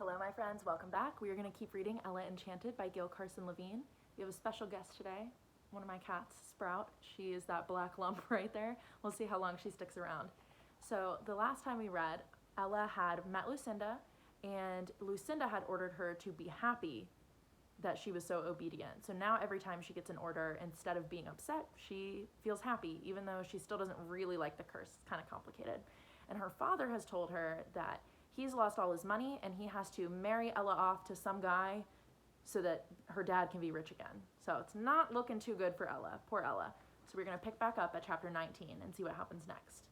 Hello, my friends. Welcome back. We are going to keep reading Ella Enchanted by Gil Carson Levine. We have a special guest today, one of my cats, Sprout. She is that black lump right there. We'll see how long she sticks around. So the last time we read, Ella had met Lucinda, and Lucinda had ordered her to be happy that she was so obedient. So now every time she gets an order, instead of being upset, she feels happy, even though she still doesn't really like the curse. It's kind of complicated. And her father has told her that he's lost all his money and he has to marry Ella off to some guy so that her dad can be rich again. So it's not looking too good for Ella, poor Ella. So we're going to pick back up at chapter 19 and see what happens next.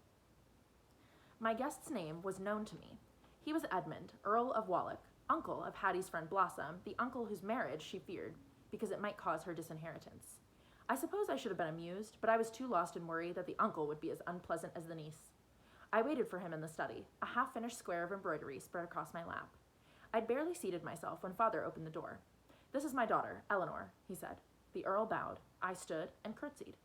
My guest's name was known to me. He was Edmund, Earl of Wallach, uncle of Hattie's friend Blossom, the uncle whose marriage she feared because it might cause her disinheritance. I suppose I should have been amused, but I was too lost in worry that the uncle would be as unpleasant as the niece. I waited for him in the study, a half-finished square of embroidery spread across my lap. I'd barely seated myself when Father opened the door. "This is my daughter, Eleanor," he said. The Earl bowed. I stood and curtsied.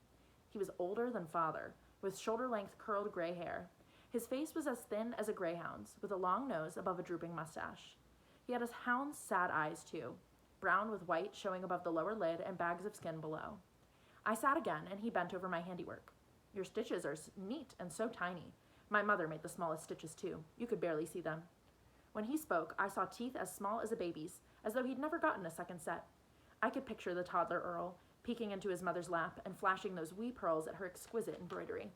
He was older than Father, with shoulder-length curled gray hair. His face was as thin as a greyhound's, with a long nose above a drooping mustache. He had his hound's sad eyes, too, brown with white showing above the lower lid and bags of skin below. I sat again, and he bent over my handiwork. "Your stitches are neat and so tiny. My mother made the smallest stitches, too. You could barely see them." When he spoke, I saw teeth as small as a baby's, as though he'd never gotten a second set. I could picture the toddler Earl, peeking into his mother's lap and flashing those wee pearls at her exquisite embroidery.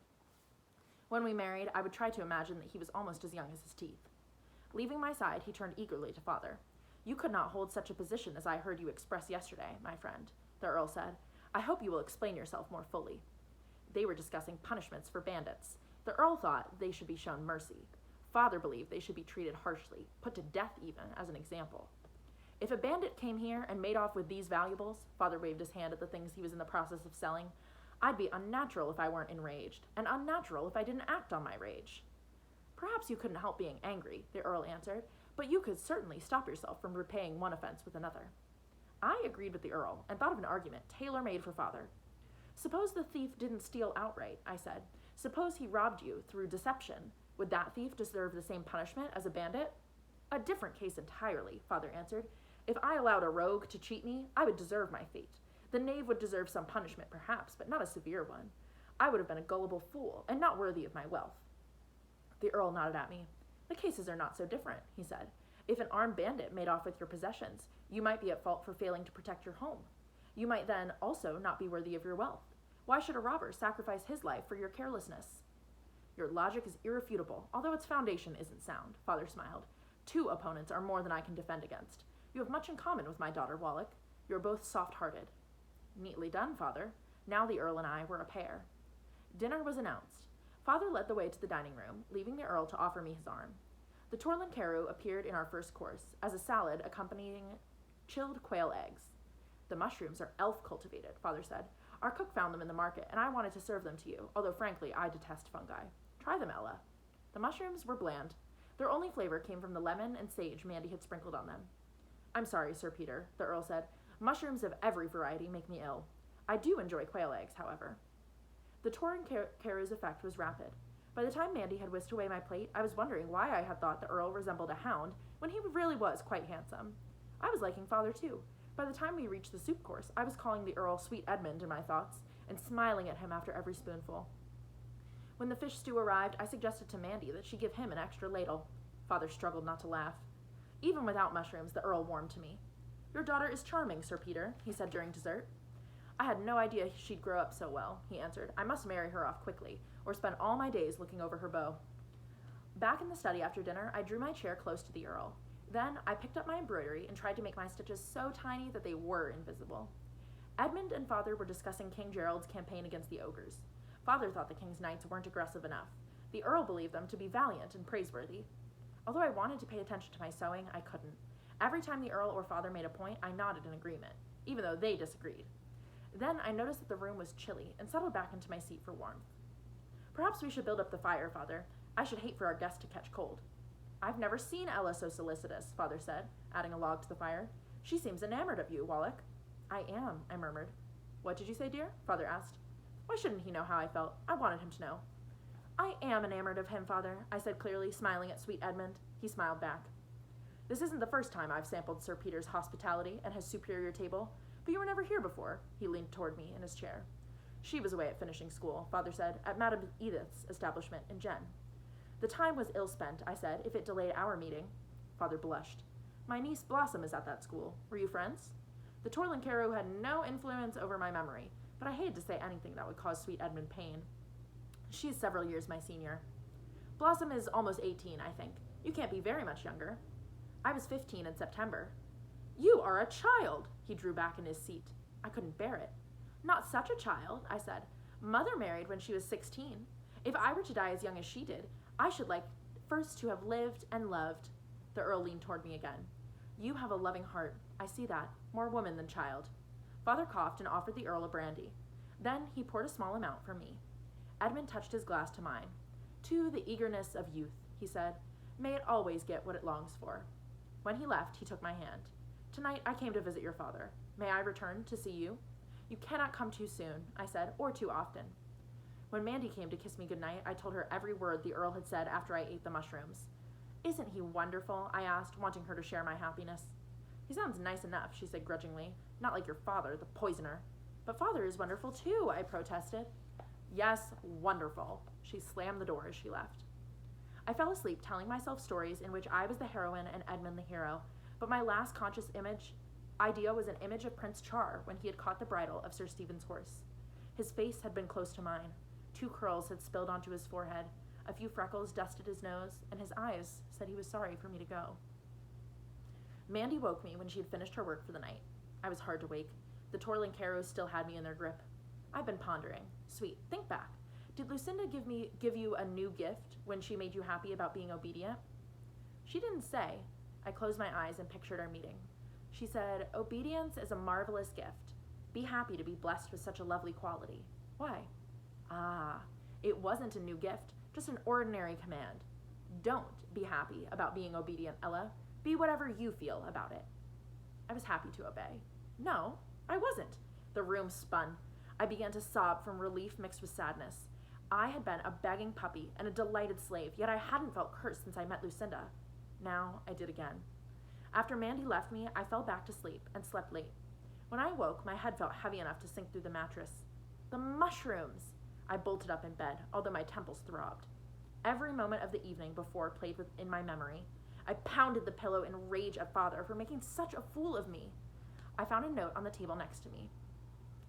When we married, I would try to imagine that he was almost as young as his teeth. Leaving my side, he turned eagerly to Father. "You could not hold such a position as I heard you express yesterday, my friend," the Earl said. "I hope you will explain yourself more fully." They were discussing punishments for bandits. The Earl thought they should be shown mercy. Father believed they should be treated harshly, put to death even, as an example. "If a bandit came here and made off with these valuables," Father waved his hand at the things he was in the process of selling, "I'd be unnatural if I weren't enraged, and unnatural if I didn't act on my rage." "Perhaps you couldn't help being angry," the Earl answered, "but you could certainly stop yourself from repaying one offense with another." I agreed with the Earl and thought of an argument tailor-made for Father. "Suppose the thief didn't steal outright," I said. "Suppose he robbed you through deception. Would that thief deserve the same punishment as a bandit?" "A different case entirely," Father answered. "If I allowed a rogue to cheat me, I would deserve my fate. The knave would deserve some punishment, perhaps, but not a severe one. I would have been a gullible fool, and not worthy of my wealth." The Earl nodded at me. "The cases are not so different," he said. "If an armed bandit made off with your possessions, you might be at fault for failing to protect your home. You might then also not be worthy of your wealth. Why should a robber sacrifice his life for your carelessness?" "Your logic is irrefutable, although its foundation isn't sound," Father smiled. "Two opponents are more than I can defend against. You have much in common with my daughter, Wallach. You are both soft-hearted." "Neatly done, Father." Now the Earl and I were a pair. Dinner was announced. Father led the way to the dining room, leaving the Earl to offer me his arm. The Torlin Carew appeared in our first course, as a salad accompanying chilled quail eggs. "The mushrooms are elf-cultivated," Father said. "Our cook found them in the market, and I wanted to serve them to you, although frankly I detest fungi. Try them, Ella." The mushrooms were bland. Their only flavor came from the lemon and sage Mandy had sprinkled on them. "I'm sorry, Sir Peter," the Earl said. "Mushrooms of every variety make me ill. I do enjoy quail eggs, however." The Torlin Carew's effect was rapid. By the time Mandy had whisked away my plate, I was wondering why I had thought the Earl resembled a hound when he really was quite handsome. I was liking Father, too. By the time we reached the soup course, I was calling the Earl Sweet Edmund in my thoughts and smiling at him after every spoonful. When the fish stew arrived, I suggested to Mandy that she give him an extra ladle. Father struggled not to laugh. Even without mushrooms, the Earl warmed to me. "Your daughter is charming, Sir Peter," he said during dessert. "I had no idea she'd grow up so well," he answered. "I must marry her off quickly, or spend all my days looking over her bow." Back in the study after dinner, I drew my chair close to the Earl. Then I picked up my embroidery and tried to make my stitches so tiny that they were invisible. Edmund and Father were discussing King Gerald's campaign against the ogres. Father thought the king's knights weren't aggressive enough. The Earl believed them to be valiant and praiseworthy. Although I wanted to pay attention to my sewing, I couldn't. Every time the Earl or Father made a point, I nodded in agreement, even though they disagreed. Then I noticed that the room was chilly and settled back into my seat for warmth. "Perhaps we should build up the fire, Father. I should hate for our guest to catch cold." "I've never seen Ella so solicitous," Father said, adding a log to the fire. "She seems enamored of you, Wallach." "I am," I murmured. "What did you say, dear?" Father asked. Why shouldn't he know how I felt? I wanted him to know. "I am enamored of him, Father," I said clearly, smiling at sweet Edmund. He smiled back. This isn't the first time I've sampled Sir Peter's hospitality and his superior table, but you were never here before. He leaned toward me in his chair. She was away at finishing school, Father said, at Madame Edith's establishment in Jen. The time was ill spent, I said, if it delayed our meeting. Father blushed. My niece Blossom is at that school. Were you friends? The Torlin-Carew had no influence over my memory, but I hated to say anything that would cause sweet Edmund pain. She's several years my senior. Blossom is almost 18, I think. You can't be very much younger. I was 15 in September. You are a child, he drew back in his seat. I couldn't bear it. Not such a child, I said. Mother married when she was 16. If I were to die as young as she did, I should like first to have lived and loved. The Earl leaned toward me again. You have a loving heart. I see that. More woman than child. Father coughed and offered the Earl a brandy. Then he poured a small amount for me. Edmund touched his glass to mine. To the eagerness of youth, he said. May it always get what it longs for. When he left, he took my hand. Tonight I came to visit your father. May I return to see you? You cannot come too soon, I said, or too often. When Mandy came to kiss me goodnight, I told her every word the Earl had said after I ate the mushrooms. Isn't he wonderful? I asked, wanting her to share my happiness. He sounds nice enough, she said grudgingly. Not like your father, the poisoner. But father is wonderful too, I protested. Yes, wonderful. She slammed the door as she left. I fell asleep telling myself stories in which I was the heroine and Edmund the hero, but my last conscious idea was an image of Prince Char when he had caught the bridle of Sir Stephen's horse. His face had been close to mine. 2 curls had spilled onto his forehead. A few freckles dusted his nose, and his eyes said he was sorry for me to go. Mandy woke me when she had finished her work for the night. I was hard to wake. The Torlin-Carews still had me in their grip. I've been pondering. Sweet, think back. Did Lucinda give you a new gift when she made you happy about being obedient? She didn't say. I closed my eyes and pictured our meeting. She said, obedience is a marvelous gift. Be happy to be blessed with such a lovely quality. Why? Ah, it wasn't a new gift, just an ordinary command. Don't be happy about being obedient, Ella. Be whatever you feel about it. I was happy to obey. No, I wasn't. The room spun. I began to sob from relief mixed with sadness. I had been a begging puppy and a delighted slave, yet I hadn't felt cursed since I met Lucinda. Now I did again. After Mandy left me, I fell back to sleep and slept late. When I woke, my head felt heavy enough to sink through the mattress. The mushrooms! I bolted up in bed, although my temples throbbed. Every moment of the evening before played in my memory. I pounded the pillow in rage at Father for making such a fool of me. I found a note on the table next to me.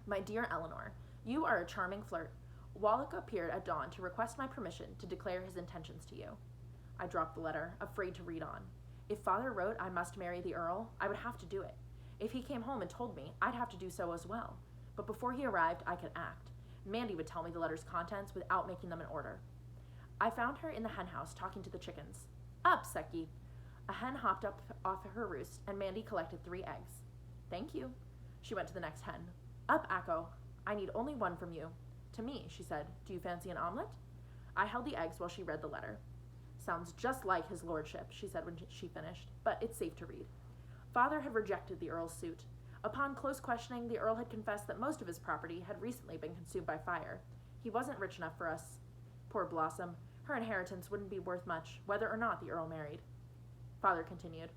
My dear Eleanor, you are a charming flirt. Wallach appeared at dawn to request my permission to declare his intentions to you. I dropped the letter, afraid to read on. If Father wrote I must marry the Earl, I would have to do it. If he came home and told me, I'd have to do so as well. But before he arrived, I could act. Mandy would tell me the letter's contents without making them in order. I found her in the hen house talking to the chickens. Up, Seki! A hen hopped up off her roost, and Mandy collected 3 eggs. Thank you. She went to the next hen. Up, Akko. I need only 1 from you. To me, she said. Do you fancy an omelet? I held the eggs while she read the letter. Sounds just like his lordship, she said when she finished, but it's safe to read. Father had rejected the Earl's suit. Upon close questioning, the Earl had confessed that most of his property had recently been consumed by fire. He wasn't rich enough for us. Poor Blossom. Her inheritance wouldn't be worth much, whether or not the Earl married. Father continued,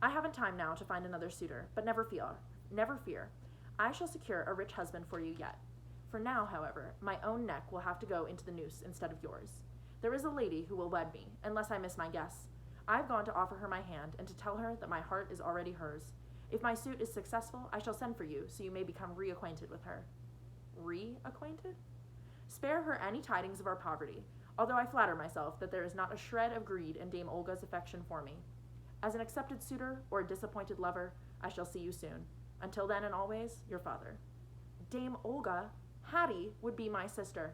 I haven't time now to find another suitor, but never fear. I shall secure a rich husband for you yet. For now, however, my own neck will have to go into the noose instead of yours. There is a lady who will wed me, unless I miss my guess. I've gone to offer her my hand and to tell her that my heart is already hers. If my suit is successful, I shall send for you so you may become reacquainted with her. Reacquainted? Spare her any tidings of our poverty, although I flatter myself that there is not a shred of greed in Dame Olga's affection for me. As an accepted suitor or a disappointed lover, I shall see you soon. Until then and always, your father. Dame Olga, Hattie, would be my sister.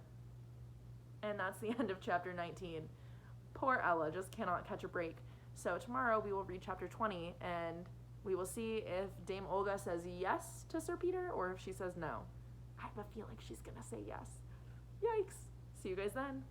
And that's the end of chapter 19. Poor Ella just cannot catch a break. So tomorrow we will read chapter 20 and we will see if Dame Olga says yes to Sir Peter or if she says no. I have a feeling she's gonna say yes. Yikes. See you guys then.